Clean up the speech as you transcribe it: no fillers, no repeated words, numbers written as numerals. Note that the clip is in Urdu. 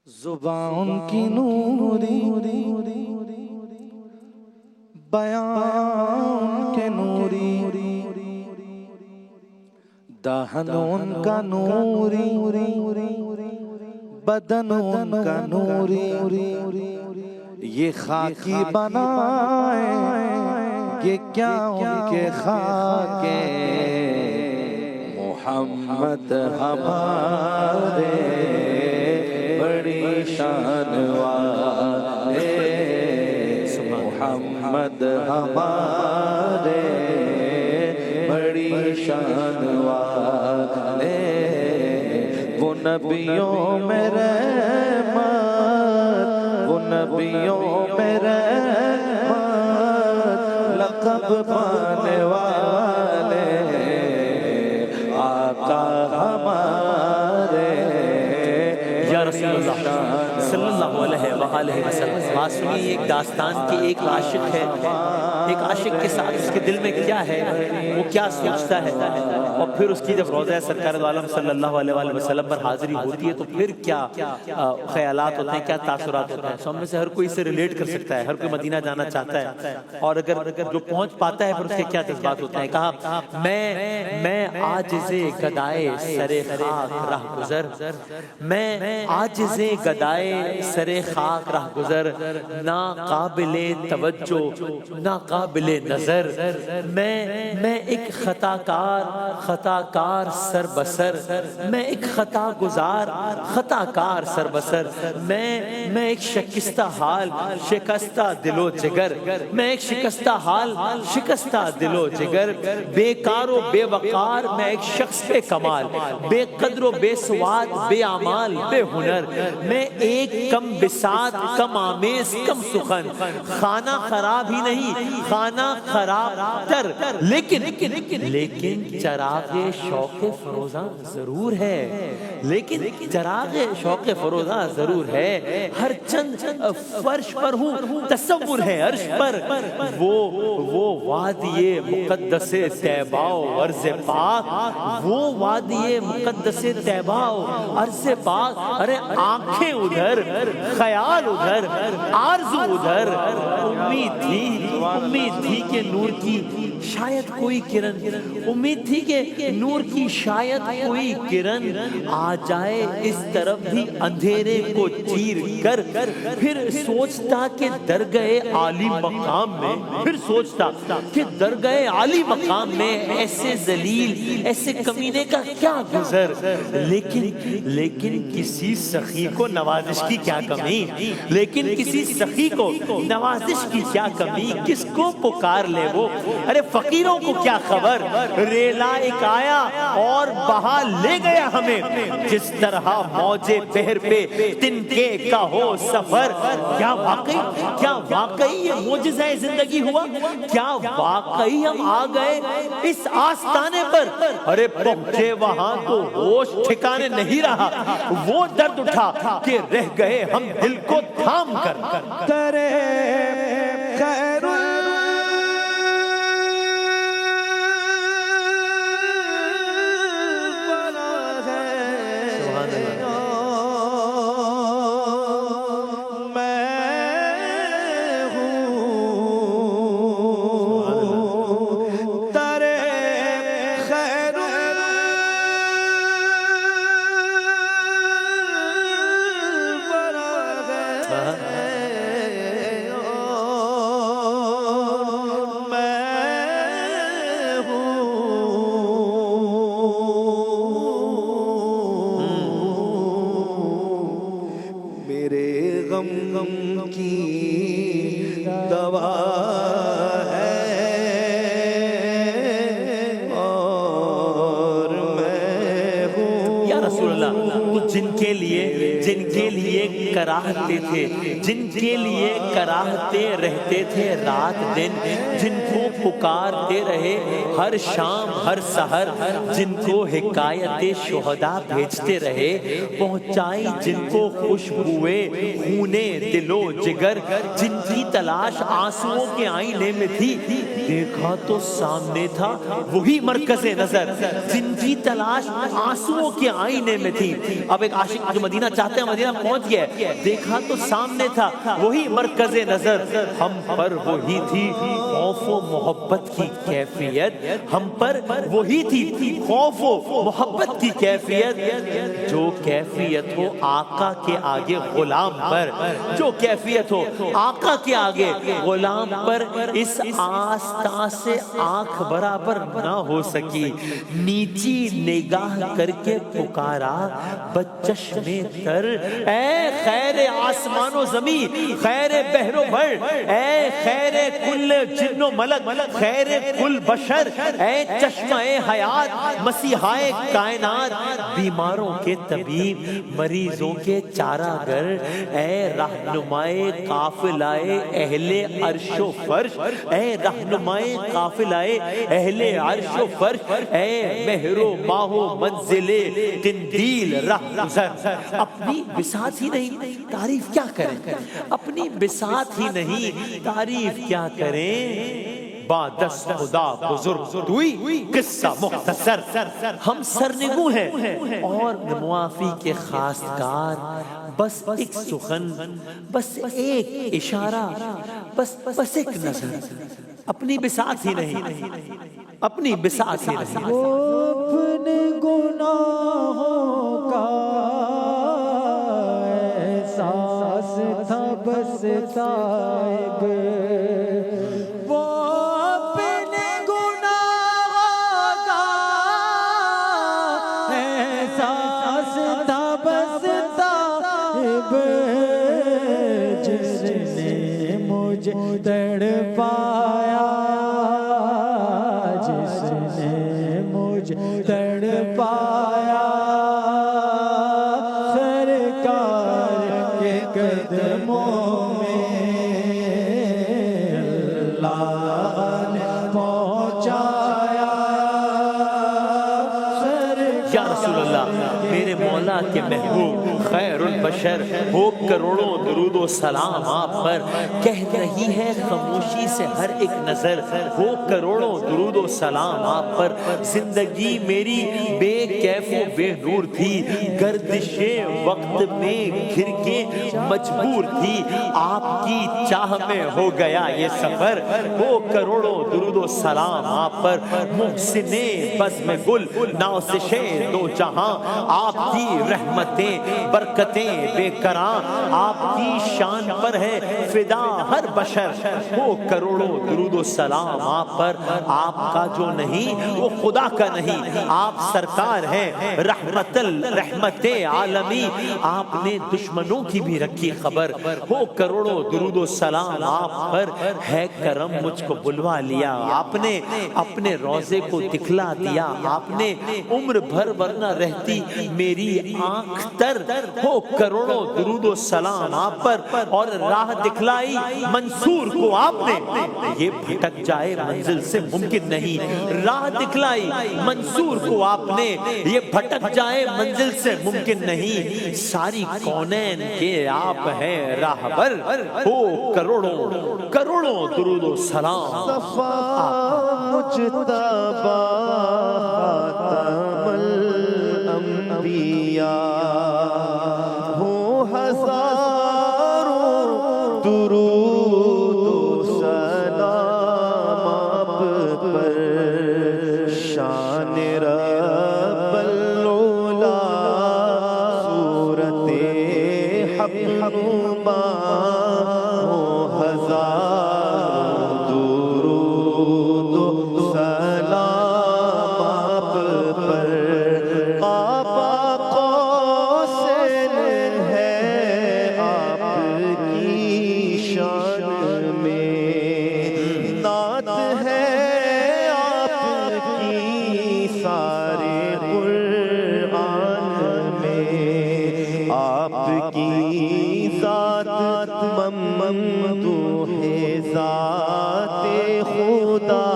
زبان کی نوری بیان کے نوری دہن ان کا نوری بدن ان کا نوری یہ خاکی بنائے یہ کیا ان کے خاکے محمد ہمارے بڑی شان والے محمد ہمارے بڑی شان والے وہ نبیوں میں رحمت وہ نبیوں میں رحمت لقب پانے والے آقا ہمارے یا رسول اللہ صلی اللہ علیہ وآلہ وسلم۔ بات سنیے، ایک داستان کی ایک عاشق ہے، ایک عاشق کے ساتھ اس کے دل میں کیا ہے، وہ کیا سوچتا ہے، اور پھر اس کی جب روضہ سرکار دو عالم صلی اللہ علیہ وآلہ وسلم پر حاضری ہوتی ہے تو پھر کیا خیالات ہوتے ہیں، کیا تاثرات ہوتے ہیں۔ سو ہم میں سے ہر کوئی اسے ریلیٹ کر سکتا ہے، ہر کوئی مدینہ جانا چاہتا ہے، اور اگر جو پہنچ پاتا ہے پھر اس کے کیا جذبات ہوتے ہیں۔ کہا میں عاجز گدائے سر خاک رہ گزر، میں عاجز گدائے سر خاک رہ گزر، نا قابل توجہ نا قابل نظر، میں ایک خطا کار سر بسر، میں ایک خطا گزار خطا کار سر بسر، میں ایک شکستہ حال شکستہ دل و جگر، میں ایک شکستہ حال شکستہ دل و جگر، بیکار و بے وقار میں ایک شخص بے کمال، بے قدر و بے سواد بے اعمال بے ہنر، میں ایک کم بساط کم آمیز کم سخن، خانہ خراب ہی نہیں خانہ خراب تر، لیکن چراغ شوق فروزاں ضرور ہے، لیکن چراغ شوق فروزاں ضرور ہے، ہر چند فرش پر ہوں تصور ہے عرش پر، وہ وادی مقدس طیبہ و عرض پاک، وہ وادی مقدس طیبہ و عرض پاک، ارے آنکھیں ادھر خیال ادھر آرزو ادھر، امید تھی کہ نور کی شاید کوئی کرن، امید تھی کہ نور کی شاید کوئی کرن آ جائے اس طرف بھی اندھیرے کو چیر کر، پھر سوچتا کہ درگاہ عالی مقام میں، پھر سوچتا کہ درگاہ عالی مقام میں ایسے ذلیل ایسے کمینے کا کیا گزر، لیکن کسی سخی کو نوازش کی کیا کمی، لیکن کسی سخی کو نوازش کی کیا کمی، کس کو پکار لے وہ، ارے فقیروں کو کیا خبر، ریلا ایک آیا اور بہا لے گیا ہمیں، جس طرح موجے بحر پہ تنکے کا ہو سفر، کیا واقعی یہ معجزہ زندگی ہوا، کیا واقعی ہم آ گئے اس آستانے پر، ارے پہنچے وہاں تو ہوش ٹھکانے نہیں رہا، وہ درد اٹھا کہ رہ گئے ہم دل کو تھام کر، ترے خیر غم کی دوا ہے اور میں ہوں۔ یا رسول اللہ، تو جن کے لیے کراہتے تھے، جن کے لیے کراہتے رہتے تھے رات دن، جن کو پکارتے رہے ہر شام ہر سحر، جن کو حکایت شہداء بھیجتے رہے، پہنچائی جن کو خوشبوئے خونے دل و جگر، جن کی تلاش آنسوؤں کے آئینے میں تھی، دیکھا تو سامنے تھا وہی مرکز نظر، جن کی تلاش آنسوؤں کے آئینے میں تھی۔ اب ایک عاشق جو مدینہ چاہتے ہیں مدینہ پہنچ گیا، دیکھا تو سامنے تھا وہی مرکز نظر، ہم پر وہی تھی خوف و محبت کی کیفیت، ہم پر وہی تھی خوف و محبت کی کیفیت، جو کیفیت ہو آقا کے آگے غلام پر، جو کیفیت ہو آقا کے آگے غلام پر، اس آستہ سے آنکھ برابر نہ ہو سکی، نیچی نگاہ کر کے پکارا بچشم تر، اے خیر آسمان و زمین، خیر بحر و بر، اے خیر کل جن و ملک، خیر کل بشر، اے چشمہ حیات مسیحائے کائنات، بیماروں کے طبیب مریضوں کے چارہ گر، اے رہنمائے قافلائے اہل عرش و فرش، اے رہنمائے قافلائے اہل عرش و فرش، اے مہر و ماہ و منزل قندیل رہ گزر۔ اپنی بساط ہی نہیں تعریف کیا کریں، اپنی بساط ہی نہیں تعریف کیا کریں، بادس خدا بزرگ دوئی قصہ مختصر، ہم سرنگوں ہیں اور معافی کے خواستگار، بس ایک سخن، بس ایک اشارہ، بس ایک نظر، اپنی بساط ہی نہیں، اپنی بساط ہی نہیں۔ وہ اپنے گناہوں کا احساس تھا بس تائب، وہ اپنے گناہوں کا احساس تھا بس تائب، جس نے مجھے تڑپایا، جس نے مجھے تڑپایا، سرکار کے قدموں میں اللہ نے پہنچایا، یا رسول اللہ میرے مولا کے محبوب خیر البشر ہو کروڑوں درود و سلام آپ پر، کہہ رہی ہے خاموشی سے ہر ایک نظر، ہو کروڑوں درود و سلام آپ پر، زندگی میری بے کیف و بے نور تھی، گردش وقت میں گھر کے مجبور تھی، آپ کی چاہ میں ہو گیا یہ سفر، ہو کروڑوں درود و سلام آپ پر، محسن بزم گل نازش دو جہاں، آپ کی رحمتیں برکتیں بے کراں، آپ کی شان پر ہے فدا ہر بشر، وہ کروڑوں درود و سلام آپ پر، آپ کا جو نہیں وہ خدا کا نہیں، آپ سرکار ہیں رحمت عالمی، آپ نے دشمنوں کی بھی رکھی خبر، وہ کروڑوں درود و سلام آپ پر، ہے کرم مجھ کو بلوا لیا آپ نے، اپنے روزے کو دکھلا دیا آپ نے، عمر بھر ورنہ رہتی میری آنکھ تر، ہو کروڑوں درود و سلام آپ پر، اور راہ دکھلائی منصور کو آپ نے، یہ بھٹک جائے منزل سے ممکن نہیں، راہ دکھلائی منصور کو آپ نے، یہ بھٹک جائے منزل سے ممکن نہیں، ساری کونین کے آپ ہیں راہبر، ہو کروڑوں کروڑوں درود و سلام۔ صفا مجتبی خاتم الانبیاء، ہو ہزاروں درود و سلام آپ پر، شان رب العلا صورت حق نما، ہو ہزاروں درود و سلام آپ پر، آبا قوسین ہے آپ کی شان میں، نعت ہے آپ کی سارے قرآن میں، آپ کی ذات ممدوح ہے ذات خدا